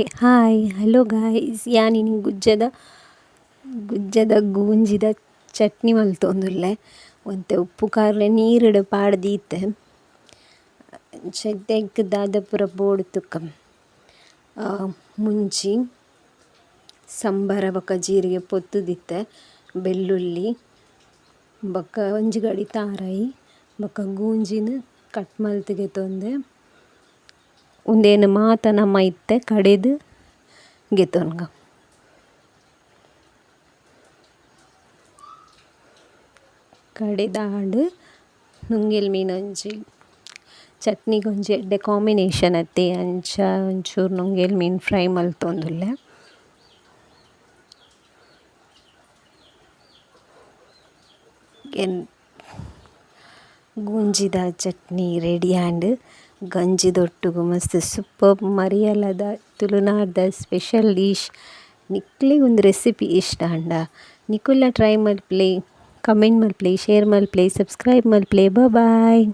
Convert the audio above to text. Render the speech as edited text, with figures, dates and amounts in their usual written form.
Hi hello guys ಯಾನಿನಿ ಗುಜ್ಜದ ಗೂಂಜಿದ chutney ಮಲ್ತೊಂದುಲ್ಲೆ ಒಂತೆ ಉಪ್ಪು ಖಾರ ನೀರುಡು ಪಾಡ್ದೀತೆ ಚೆಗ್ಡೆಗ್ ದಾದ ಪೂರ ಬೋಡು ತುಕ್ಕ ಮುಂಚಿ ಸಂಬಾರ ಬೊಕ ಜೀರಿಗೆ ಪೊತ್ತುದಿತ್ತೆ ಬೆಳ್ಳುಳ್ಳಿ ಬೊಕ ಒಂಜಿ ಗಡಿ ತಾರಾಯಿ ಬೊಕ ಗೂಂಜಿನ್ ಕಟ್ ಮಲ್ತ್ ಉಂದೆನ್ ಮಾತ ನಮ ಇತ್ತೆ ಕಡೆದ್ ಗೆತೊನ್ಗ ಕಡೆದ ಆಂಡ್ ನುಂಗೆಲ್ ಮೀನ್ ಒಂಜಿ ಚಟ್ನಿಗ್ ಒಂಜಿ ಎಡ್ಡೆ ಕಾಂಬಿನೇಷನ್ ಅತ್ತೆ ಅಂಚ ಒಂಚೂರು ನುಂಗೆಲ್ ಮೀನ್ ಫ್ರೈ ಮಲ್ತೊಂದುಲ್ಲೆ ಗೂಂಜಿದ ಚಟ್ನಿ ರೆಡಿ ಆಂಡ್ ಗಂಜಿದೊಟ್ಟುಗು ಮಸ್ತ್ ಸೂಪರ್ ಮರಿಯಲದ ತುಳುನಾಡ್ದ ಸ್ಪೆಷಲ್ ಡಿಶ್. ನಿಕ್ಲೆಗ್ ಒಂದು ರೆಸಿಪಿ ಇಷ್ಟ ಅಂಡ ನಿಕುಲ್ಲ ಟ್ರೈ ಮಲ್ಪ್ಲೆ, ಕಮೆಂಟ್ ಮಲ್ಪ್ಲೆ, ಶೇರ್ ಮಲ್ಪ್ಲೆ, ಸಬ್ಸ್ಕ್ರೈಬ್ ಮಲ್ಪ್ಲೆ. ಬಾಯ್.